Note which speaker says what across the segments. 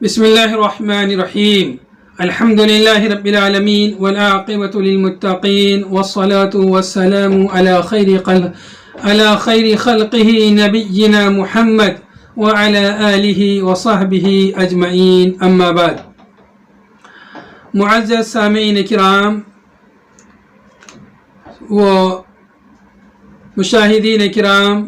Speaker 1: بسم الله الرحمن الرحيم. الحمد لله رب العالمين والعاقبة للمتقين والصلاة والسلام على خير خلقه نبينا محمد وعلى آله وصحبه أجمعين. أما بعد. معزز سامعین کرام و مشاہدین کرام،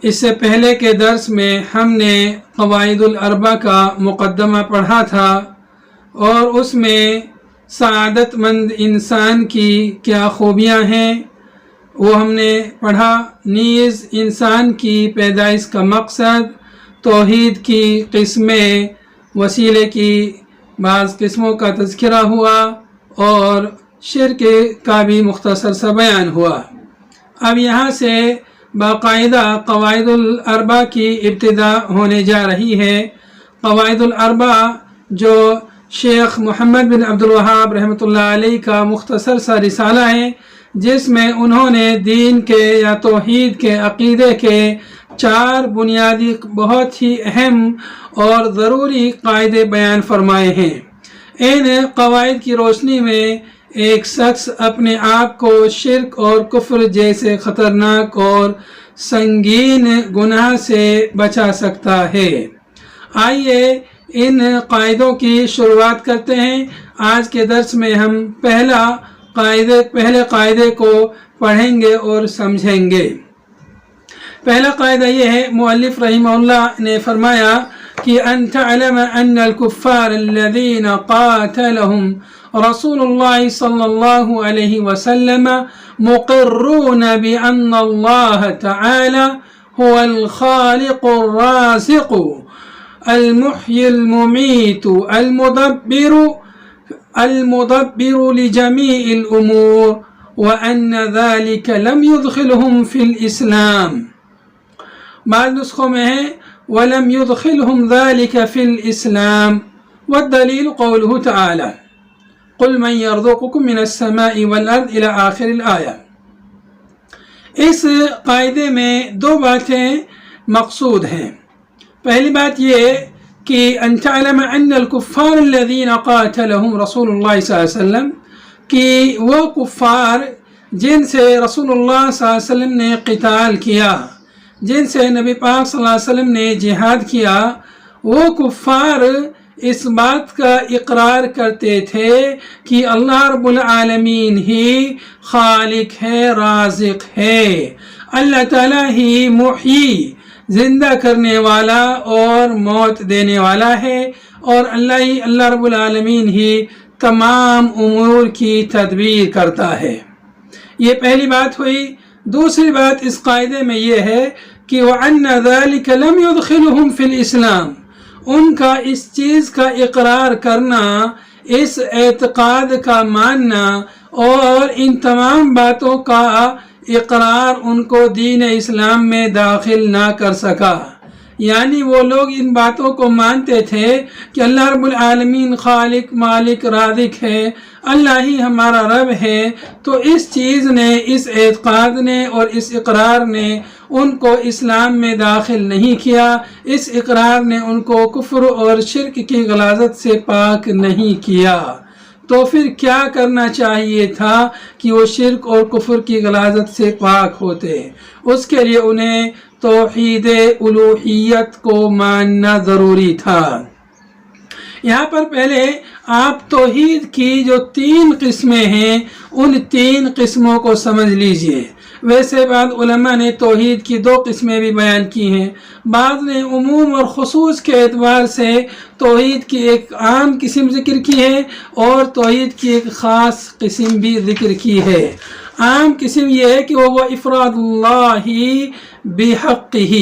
Speaker 1: اس سے پہلے کے درس میں ہم نے قواعد الاربع کا مقدمہ پڑھا تھا اور اس میں سعادت مند انسان کی کیا خوبیاں ہیں وہ ہم نے پڑھا، نیز انسان کی پیدائش کا مقصد، توحید کی قسمیں، وسیلے کی بعض قسموں کا تذکرہ ہوا اور شرک کا بھی مختصر سا بیان ہوا۔ اب یہاں سے باقاعدہ قواعد الاربع کی ابتدا ہونے جا رہی ہے۔ قواعد الاربع جو شیخ محمد بن عبد الوہاب رحمۃ اللہ علیہ کا مختصر سا رسالہ ہے، جس میں انہوں نے دین کے یا توحید کے عقیدے کے 4 بنیادی بہت ہی اہم اور ضروری قاعدے بیان فرمائے ہیں۔ ان قواعد کی روشنی میں ایک شخص اپنے آپ کو شرک اور کفر جیسے خطرناک اور سنگین گناہ سے بچا سکتا ہے۔ آئیے ان قاعدوں کی شروعات کرتے ہیں۔ آج کے درس میں ہم پہلے قاعدے کو پڑھیں گے اور سمجھیں گے۔ پہلا قاعدہ یہ ہے، مؤلف رحمہ اللہ نے فرمایا کہ ان تعلم ان الكفار الذين قاتلهم رسول الله صلى الله عليه وسلم مقرون بأن الله تعالى هو الخالق الرازق المحيي المميت المدبر لجميع الأمور، وأن ذلك لم يدخلهم في الإسلام۔ بعض نسخوں میں ہے وَلَمْ يُدْخِلْهُمْ ذَلِكَ فِي الْإِسْلَامِ، وَالدَّلِيلُ قَوْلُهُ تَعَالَى قُلْ مَنْ يَرْزُقُكُم مِّنَ السَّمَاءِ وَالْأَرْضِ إِلَى آخر الآیہ۔ اس قاعدے میں 2 باتیں مقصود ہیں۔ پہلی بات یہ کہ ان تعلم ان الكفار الذين قاتلهم رسول اللہ صلی اللہ علیہ وسلم، کہ وہ کفار جن سے رسول اللہ صلی اللہ علیہ وسلم نے قتال کیا، جن سے نبی پاک صلی اللہ علیہ وسلم نے جہاد کیا، وہ کفار اس بات کا اقرار کرتے تھے کہ اللہ رب العالمین ہی خالق ہے، رازق ہے، اللہ تعالیٰ ہی محیی، زندہ کرنے والا اور موت دینے والا ہے، اور اللہ رب العالمین ہی تمام امور کی تدبیر کرتا ہے۔ یہ پہلی بات ہوئی۔ دوسری بات اس قاعدے میں یہ ہے کہ وَأَنَّ ذَلِكَ لَمْ يُدْخِلُهُمْ فِي الْإِسْلَامِ، ان کا اس چیز کا اقرار کرنا، اس اعتقاد کا ماننا اور ان تمام باتوں کا اقرار ان کو دین اسلام میں داخل نہ کر سکا۔ یعنی وہ لوگ ان باتوں کو مانتے تھے کہ اللہ رب العالمین خالق، مالک، رازق ہے، اللہ ہی ہمارا رب ہے، تو اس چیز نے، اس اعتقاد نے اور اس اقرار نے ان کو اسلام میں داخل نہیں کیا، اس اقرار نے ان کو کفر اور شرک کی غلاظت سے پاک نہیں کیا۔ تو پھر کیا کرنا چاہیے تھا کہ وہ شرک اور کفر کی غلاظت سے پاک ہوتے؟ اس کے لیے انہیں توحید الوہیت کو ماننا ضروری تھا۔ یہاں پر پہلے آپ توحید کی جو 3 قسمیں ہیں، ان 3 قسموں کو سمجھ لیجئے۔ ویسے بعض علماء نے توحید کی 2 قسمیں بھی بیان کی ہیں، بعض نے عموم اور خصوص کے اعتبار سے توحید کی ایک عام قسم ذکر کی ہے اور توحید کی ایک خاص قسم بھی ذکر کی ہے۔ عام قسم یہ ہے کہ وہ افراد اللہ بحقہ،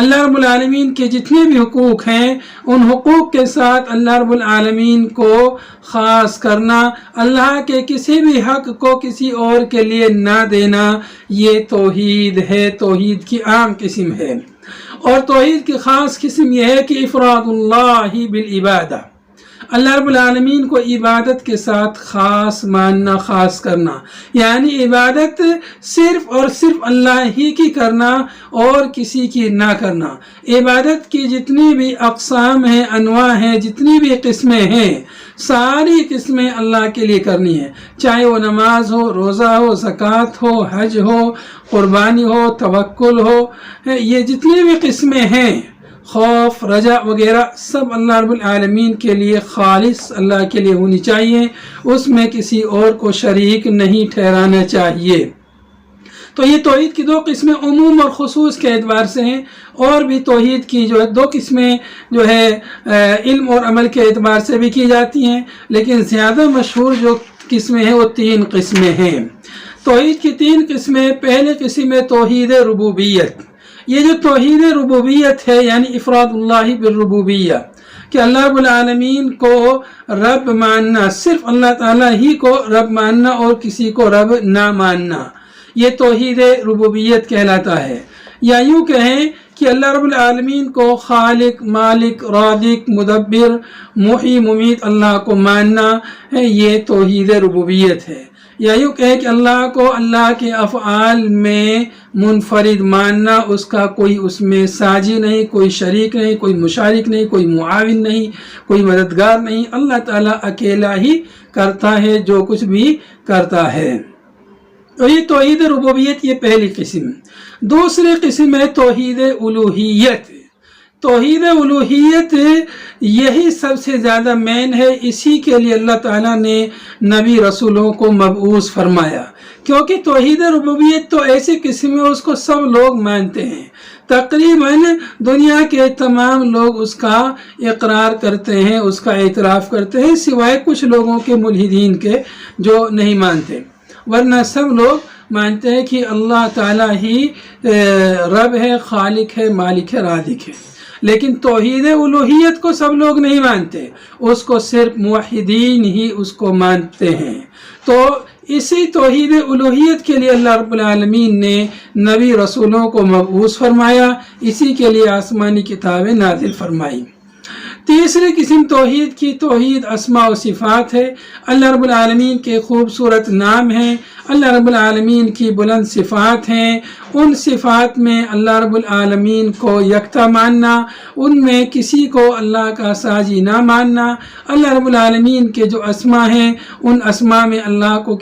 Speaker 1: اللہ رب العالمین کے جتنے بھی حقوق ہیں ان حقوق کے ساتھ اللہ رب العالمین کو خاص کرنا، اللہ کے کسی بھی حق کو کسی اور کے لیے نہ دینا، یہ توحید ہے، توحید کی عام قسم ہے۔ اور توحید کی خاص قسم یہ ہے کہ افراد اللہ بالعبادہ، اللہ رب العالمین کو عبادت کے ساتھ خاص ماننا، خاص کرنا، یعنی عبادت صرف اور صرف اللہ ہی کی کرنا اور کسی کی نہ کرنا۔ عبادت کی جتنی بھی اقسام ہیں، انواع ہیں، جتنی بھی قسمیں ہیں، ساری قسمیں اللہ کے لیے کرنی ہے، چاہے وہ نماز ہو، روزہ ہو، زکوٰۃ ہو، حج ہو، قربانی ہو، توکل ہو، یہ جتنی بھی قسمیں ہیں، خوف، رجا وغیرہ، سب اللہ رب العالمین کے لیے خالص اللہ کے لیے ہونی چاہیے، اس میں کسی اور کو شریک نہیں ٹھہرانا چاہیے۔ تو یہ توحید کی دو قسمیں عموم اور خصوص کے اعتبار سے ہیں، اور بھی توحید کی جو ہے دو قسمیں جو ہے علم اور عمل کے اعتبار سے بھی کی جاتی ہیں، لیکن زیادہ مشہور جو قسمیں ہیں وہ 3 قسمیں ہیں۔ توحید کی 3 قسمیں، پہلے قسم ہے توحید ربوبیت۔ یہ جو توحید ربوبیت ہے یعنی افراد اللہ بالربوبیہ، کہ اللہ رب العالمین کو رب ماننا، صرف اللہ تعالیٰ ہی کو رب ماننا اور کسی کو رب نہ ماننا، یہ توحید ربوبیت کہلاتا ہے۔ یا یوں کہیں کہ اللہ رب العالمین کو خالق، مالک، رازق، مدبر، محیی، ممیت اللہ کو ماننا ہے، یہ توحید ربوبیت ہے۔ یا یوں کہیں کہ اللہ کو اللہ کے افعال میں منفرد ماننا، اس کا کوئی اس میں ساجی نہیں، کوئی شریک نہیں، کوئی مشارک نہیں، کوئی معاون نہیں، کوئی مددگار نہیں، اللہ تعالیٰ اکیلا ہی کرتا ہے جو کچھ بھی کرتا ہے۔ تو یہ توحید ربوبیت، یہ پہلی قسم۔ دوسری قسم ہے توحید الوہیت۔ توحید الوہیت یہی سب سے زیادہ مین ہے، اسی کے لیے اللہ تعالیٰ نے نبی رسولوں کو مبعوث فرمایا، کیونکہ توحید ربوبیت تو ایسی قسم ہے اس کو سب لوگ مانتے ہیں، تقریباً دنیا کے تمام لوگ اس کا اقرار کرتے ہیں، اس کا اعتراف کرتے ہیں، سوائے کچھ لوگوں کے ملحدین کے جو نہیں مانتے، ورنہ سب لوگ مانتے ہیں کہ اللہ تعالیٰ ہی رب ہے، خالق ہے، مالک ہے، رازق ہے۔ لیکن توحید الوہیت کو سب لوگ نہیں مانتے، اس کو صرف موحدین ہی اس کو مانتے ہیں۔ تو اسی توحید الوہیت کے لیے اللہ رب العالمین نے نبی رسولوں کو مبعوث فرمایا، اسی کے لیے آسمانی کتابیں نازل فرمائی۔ تیسری قسم توحید کی توحید اسماء و صفات ہے۔ اللہ رب العالمین کے خوبصورت نام ہیں، اللہ رب العالمین کی بلند صفات ہیں، ان صفات میں اللہ رب العالمین کو یکتا ماننا، ان میں کسی کو اللہ کا ساجی نہ ماننا، اللہ رب العالمین کے جو اسماء ہیں ان اسماء میں اللہ کو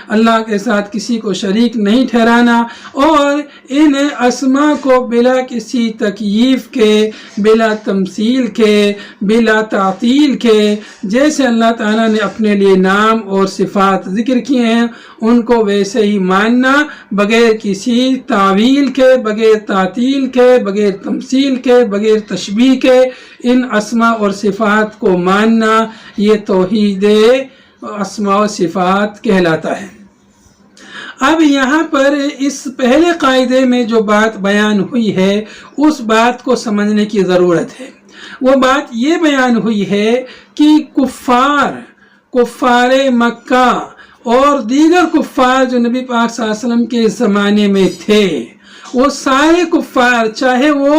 Speaker 1: اللہ کے ساتھ کسی کو شریک نہیں ٹھہرانا، اور ان اسماء کو بلا کسی تکییف کے، بلا تمثیل کے، بلا تعطیل کے، جیسے اللہ تعالیٰ نے اپنے لیے نام اور صفات ذکر کیے ہیں ان کو ویسے ہی ماننا، بغیر کسی تعویل کے، بغیر تعطیل کے، بغیر تمثیل کے، بغیر تشبیہ کے ان اسماء اور صفات کو ماننا، یہ توحید اسماء و صفات کہلاتا ہے۔ اب یہاں پر اس پہلے قاعدے میں جو بات بیان ہوئی ہے اس بات کو سمجھنے کی ضرورت ہے۔ وہ بات یہ بیان ہوئی ہے کہ کفار مکہ اور دیگر کفار جو نبی پاک صلی اللہ علیہ وسلم کے زمانے میں تھے، وہ سارے کفار، چاہے وہ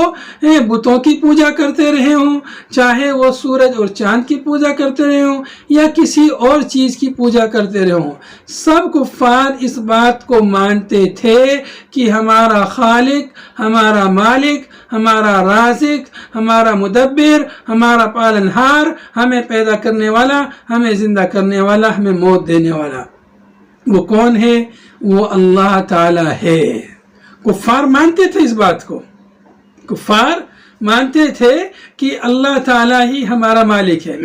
Speaker 1: بتوں کی پوجا کرتے رہے ہوں، چاہے وہ سورج اور چاند کی پوجا کرتے رہے ہوں، یا کسی اور چیز کی پوجا کرتے رہے ہوں، سب کفار اس بات کو مانتے تھے کہ ہمارا خالق، ہمارا مالک، ہمارا رازق، ہمارا مدبر، ہمارا پالنہار، ہمیں پیدا کرنے والا، ہمیں زندہ کرنے والا، ہمیں موت دینے والا، وہ کون ہے؟ وہ اللہ تعالی ہے۔ کفار مانتے تھے اس بات کو، کفار مانتے تھے کہ اللہ تعالیٰ ہی ہمارا مالک ہے،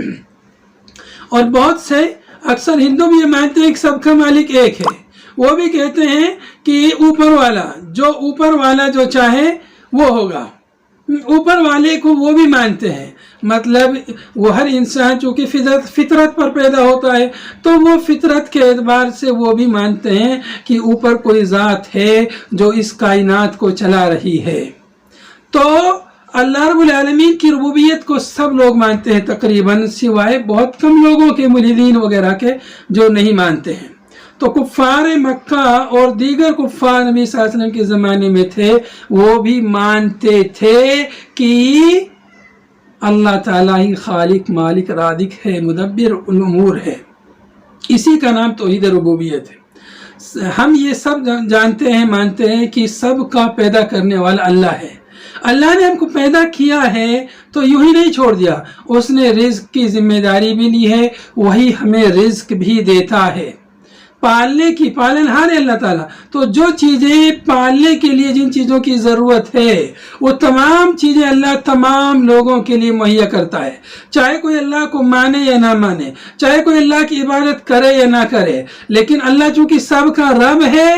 Speaker 1: اور بہت سے اکثر ہندو بھی یہ مانتے ہیں کہ سب کا مالک ایک ہے، وہ بھی کہتے ہیں کہ اوپر والا جو چاہے وہ ہوگا، اوپر والے کو وہ بھی مانتے ہیں، مطلب وہ ہر انسان چونکہ فطرت پر پیدا ہوتا ہے تو وہ فطرت کے اعتبار سے وہ بھی مانتے ہیں کہ اوپر کوئی ذات ہے جو اس کائنات کو چلا رہی ہے۔ تو اللہ رب العالمین کی ربوبیت کو سب لوگ مانتے ہیں تقریباً، سوائے بہت کم لوگوں کے ملحدین وغیرہ کے جو نہیں مانتے ہیں۔ تو کفار مکہ اور دیگر کفار نبی صلی اللہ علیہ وسلم کے زمانے میں تھے، وہ بھی مانتے تھے کہ اللہ تعالیٰ ہی خالق مالک رازق ہے، مدبر الامور ہے، اسی کا نام توحید ربوبیت ہے۔ ہم یہ سب جانتے ہیں، مانتے ہیں کہ سب کا پیدا کرنے والا اللہ ہے۔ اللہ نے ہم کو پیدا کیا ہے تو یوں ہی نہیں چھوڑ دیا، اس نے رزق کی ذمہ داری بھی لی ہے، وہی ہمیں رزق بھی دیتا ہے۔ پالنے کی پالنہار ہے اللہ تعالیٰ، تو جو چیزیں پالنے کے لیے جن چیزوں کی ضرورت ہے وہ تمام چیزیں اللہ تمام لوگوں کے لیے مہیا کرتا ہے، چاہے کوئی اللہ کو مانے یا نہ مانے، چاہے کوئی اللہ کی عبادت کرے یا نہ کرے، لیکن اللہ چونکہ سب کا رب ہے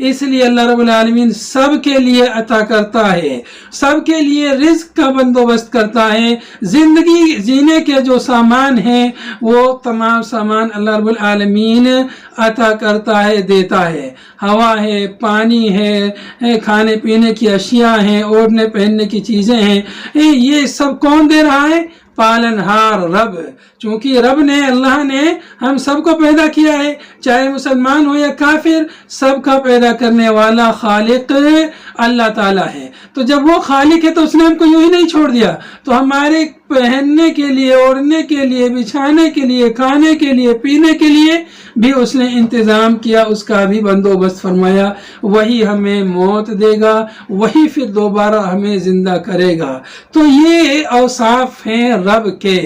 Speaker 1: اس لیے اللہ رب العالمین سب کے لیے عطا کرتا ہے، سب کے لیے رزق کا بندوبست کرتا ہے۔ زندگی جینے کے جو سامان ہیں وہ تمام سامان اللہ رب العالمین عطا کرتا ہے، دیتا ہے۔ ہوا ہے، پانی ہے، کھانے پینے کی اشیاء ہیں، اوڑھنے پہننے کی چیزیں ہیں، یہ سب کون دے رہا ہے؟ پالنہار رب۔ چونکہ رب نے، اللہ نے ہم سب کو پیدا کیا ہے، چاہے مسلمان ہو یا کافر، سب کا پیدا کرنے والا خالق اللہ تعالیٰ ہے۔ تو جب وہ خالق ہے تو اس نے ہم کو یوں ہی نہیں چھوڑ دیا، تو ہمارے پہننے کے لیے، اوڑھنے کے لیے، بچھانے کے لیے، کھانے کے لیے، پینے کے لیے بھی اس نے انتظام کیا، اس کا بھی بندوبست فرمایا۔ وہی ہمیں موت دے گا، وہی پھر دوبارہ ہمیں زندہ کرے گا۔ تو یہ اوصاف ہیں رب کے،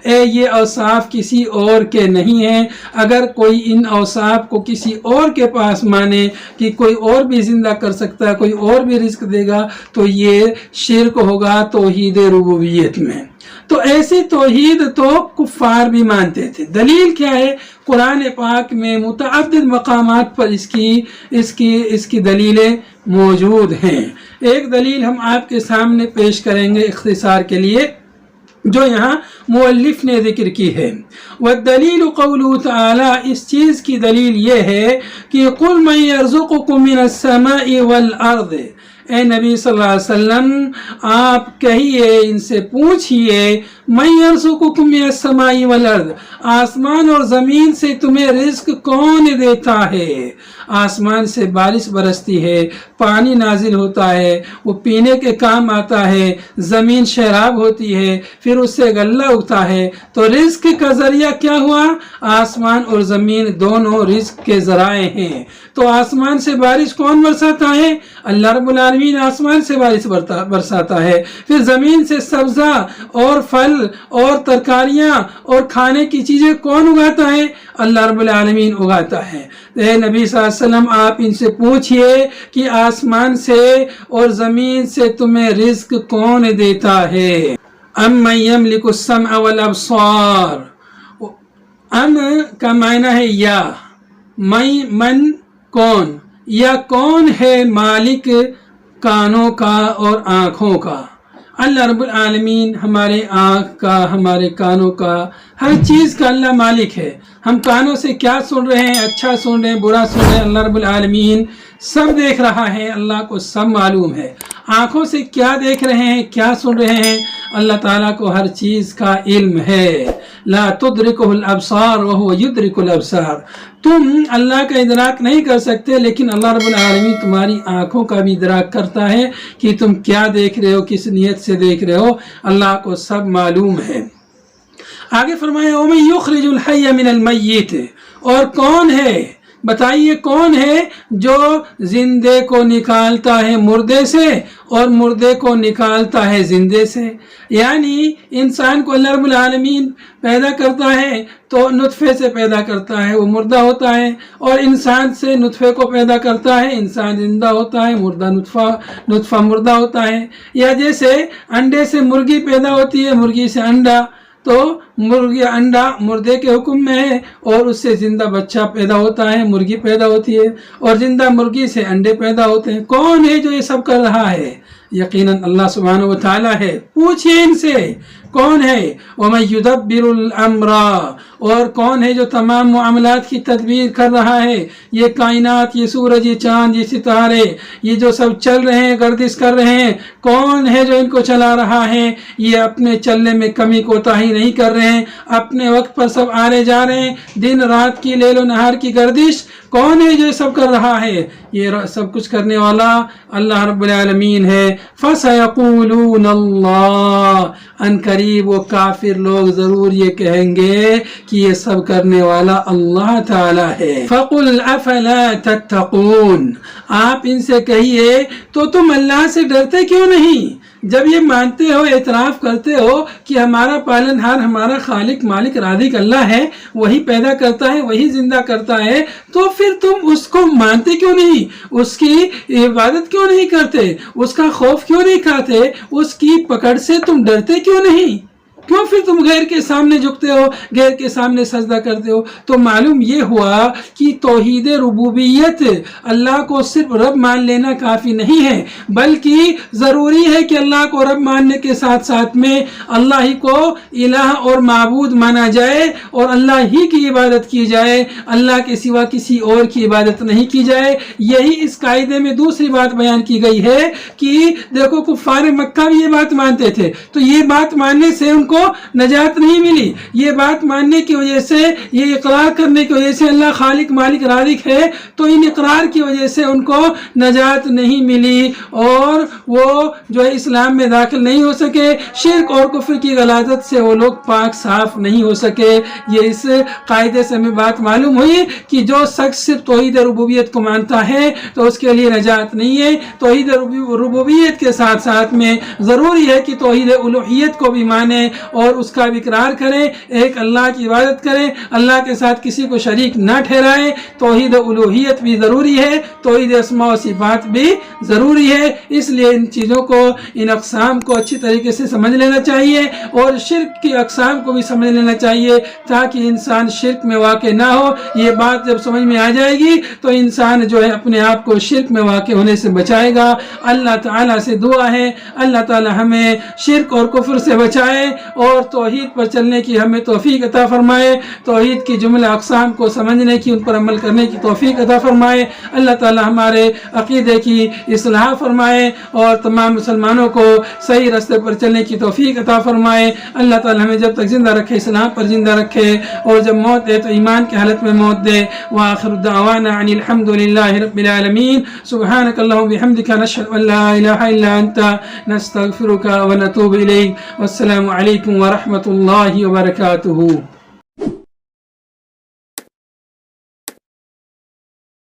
Speaker 1: یہ اوصاف کسی اور کے نہیں ہیں۔ اگر کوئی ان اوصاف کو کسی اور کے پاس مانے کہ کوئی اور بھی زندہ کر سکتا ہے، کوئی اور بھی رزق دے گا، تو یہ شرک ہوگا توحید ربوبیت میں۔ تو ایسی توحید تو کفار بھی مانتے تھے۔ دلیل کیا ہے؟ قرآن پاک میں متعدد مقامات پر اس کی دلیلیں موجود ہیں۔ ایک دلیل ہم آپ کے سامنے پیش کریں گے اختصار کے لیے، جو یہاں مؤلف نے ذکر کی ہے۔ والدلیل قوله تعالی، اس چیز کی دلیل یہ ہے کہ قل من یرزقکم من السماء والارض، اے نبی صلی اللہ علیہ وسلم آپ کہیے، ان سے پوچھئے، من یرزقکم من السماء والارض، آسمان اور زمین سے تمہیں رزق کون دیتا ہے؟ آسمان سے بارش برستی ہے، پانی نازل ہوتا ہے، وہ پینے کے کام آتا ہے، زمین شراب ہوتی ہے، پھر اس سے غلہ اگتا ہے، تو رزق کا ذریعہ کیا ہوا؟ آسمان اور زمین دونوں رزق کے ذرائع ہیں۔ تو آسمان سے بارش کون برساتا ہے؟ اللہ رب العالمین آسمان سے بارش برساتا ہے۔ پھر زمین سے سبزہ اور پھل اور ترکاریاں اور کھانے کی چیزیں کون اگاتا ہے؟ اللہ رب العالمین اگاتا ہے۔ اے نبی صلی اللہ علیہ وسلم آپ ان سے پوچھئے کہ آسمان سے اور زمین سے تمہیں رزق کون دیتا ہے؟ امن یملک السمع والابصار، ام کا معنی ہے یا، من کون، یا کون ہے مالک کانوں کا اور آنکھوں کا؟ اللہ رب العالمین ہمارے آنکھ کا، ہمارے کانوں کا، ہر چیز کا اللہ مالک ہے۔ ہم کانوں سے کیا سن رہے ہیں، اچھا سن رہے ہیں، برا سن رہے ہیں، اللہ رب العالمین سب دیکھ رہا ہے، اللہ کو سب معلوم ہے۔ آنکھوں سے کیا دیکھ رہے ہیں، کیا سن رہے ہیں، اللہ تعالیٰ کو ہر چیز کا علم ہے۔ لا تدرکہ الابصار وہو یدرک الابصار، تم اللہ کا ادراک نہیں کر سکتے، لیکن اللہ رب العالمین تمہاری آنکھوں کا بھی ادراک کرتا ہے کہ تم کیا دیکھ رہے ہو، کس نیت سے دیکھ رہے ہو، اللہ کو سب معلوم ہے۔ آگے فرمایا وَمَن یُخْرِجُ الْحَیَّ مِنَ الْمَیِّتِ، اور کون ہے، بتائیے کون ہے جو زندے کو نکالتا ہے مردے سے اور مردے کو نکالتا ہے زندے سے؟ یعنی انسان کو اللہ رب العالمین پیدا کرتا ہے تو نطفے سے پیدا کرتا ہے، وہ مردہ ہوتا ہے، اور انسان سے نطفے کو پیدا کرتا ہے، انسان زندہ ہوتا ہے، مردہ نطفہ مردہ ہوتا ہے۔ یا جیسے انڈے سے مرغی پیدا ہوتی ہے، مرغی سے انڈا، تو مرغی انڈا مردے کے حکم میں ہے، اور اس سے زندہ بچہ پیدا ہوتا ہے، مرغی پیدا ہوتی ہے، اور زندہ مرغی سے انڈے پیدا ہوتے ہیں۔ کون ہے جو یہ سب کر رہا ہے؟ یقیناً اللہ سبحانہ و تعالیٰ ہے۔ پوچھئے ان سے کون ہے؟ وَمَن يُدَبِّرُ الْأَمْرَ، اور کون ہے جو تمام معاملات کی تدبیر کر رہا ہے؟ یہ کائنات، یہ سورج، یہ چاند، یہ ستارے، یہ جو سب چل رہے ہیں، گردش کر رہے ہیں، کون ہے جو ان کو چلا رہا ہے؟ یہ اپنے چلنے میں کمی کوتاہی نہیں کر رہے ہیں، اپنے وقت پر سب آ رہے جا رہے ہیں، دن رات کی، لیل و نہار کی گردش۔ کون ہے جو سب کر رہا ہے؟ یہ سب کچھ کرنے والا اللہ رب العالمین ہے۔ فَسَيَقُولُونَ اللَّهُ، ان قریب قریب وہ کافر لوگ ضرور یہ کہیں گے کہ یہ سب کرنے والا اللہ تعالی ہے۔ فَقُلْ أَفَلَا تَتَّقُونَ، آپ ان سے کہیے تو تم اللہ سے ڈرتے کیوں نہیں؟ جب یہ مانتے ہو، اعتراف کرتے ہو کہ ہمارا پالنہار، ہمارا خالق مالک رازق اللہ ہے، وہی پیدا کرتا ہے، وہی زندہ کرتا ہے، تو پھر تم اس کو مانتے کیوں نہیں؟ اس کی عبادت کیوں نہیں کرتے؟ اس کا خوف کیوں نہیں کھاتے؟ اس کی پکڑ سے تم ڈرتے کیوں نہیں؟ کیوں پھر تم غیر کے سامنے جھکتے ہو، غیر کے سامنے سجدہ کرتے ہو؟ تو معلوم یہ ہوا کہ توحید ربوبیت، اللہ کو صرف رب مان لینا کافی نہیں ہے، بلکہ ضروری ہے کہ اللہ کو رب ماننے کے ساتھ ساتھ میں اللہ ہی کو الہ اور معبود مانا جائے اور اللہ ہی کی عبادت کی جائے، اللہ کے سوا کسی اور کی عبادت نہیں کی جائے۔ یہی اس قاعدے میں دوسری بات بیان کی گئی ہے کہ دیکھو کفار مکہ بھی یہ بات مانتے تھے، تو یہ بات ماننے سے ان کو نجات نہیں ملی، یہ بات ماننے کی وجہ سے، یہ اقرار کرنے کی وجہ سے اللہ خالق مالک رازق ہے، تو ان اقرار کی وجہ سے ان کو نجات نہیں ملی اور وہ جو ہے اسلام میں داخل نہیں ہو سکے، شرک اور کفر کی غلاظت سے وہ لوگ پاک صاف نہیں ہو سکے۔ یہ اس قاعدے سے ہمیں بات معلوم ہوئی کہ جو شخص صرف توحید ربوبیت کو مانتا ہے تو اس کے لیے نجات نہیں ہے۔ توحید ربوبیت کے ساتھ ساتھ میں ضروری ہے کہ توحید الوہیت کو بھی مانے اور اس کا بھی اقرار کریں، ایک اللہ کی عبادت کریں، اللہ کے ساتھ کسی کو شریک نہ ٹھہرائیں۔ توحید الوہیت بھی ضروری ہے، توحید اسماء و صفات بھی ضروری ہے۔ اس لیے ان چیزوں کو، ان اقسام کو اچھی طریقے سے سمجھ لینا چاہیے اور شرک کی اقسام کو بھی سمجھ لینا چاہیے تاکہ انسان شرک میں واقع نہ ہو۔ یہ بات جب سمجھ میں آ جائے گی تو انسان جو ہے اپنے آپ کو شرک میں واقع ہونے سے بچائے گا۔ اللہ تعالیٰ سے دعا ہے اللہ تعالیٰ ہمیں شرک اور کفر سے بچائے اور توحید پر چلنے کی ہمیں توفیق عطا فرمائے، توحید کی جملہ اقسام کو سمجھنے کی، ان پر عمل کرنے کی توفیق عطا فرمائے۔ اللہ تعالی ہمارے عقیدے کی اصلاح فرمائے اور تمام مسلمانوں کو صحیح راستے پر چلنے کی توفیق عطا فرمائے۔ اللہ تعالی ہمیں جب تک زندہ رکھے اسلام پر زندہ رکھے اور جب موت دے تو ایمان کی حالت میں موت دے۔ وآخر دعوانا ان الحمد للہ رب العالمین۔ سبحانک اللہم بحمدک، نشہد ان لا الہ الا انت، نستغفرک ونتوب الیک۔ والسلام علیکم ورحمۃ اللہ وبرکاتہ۔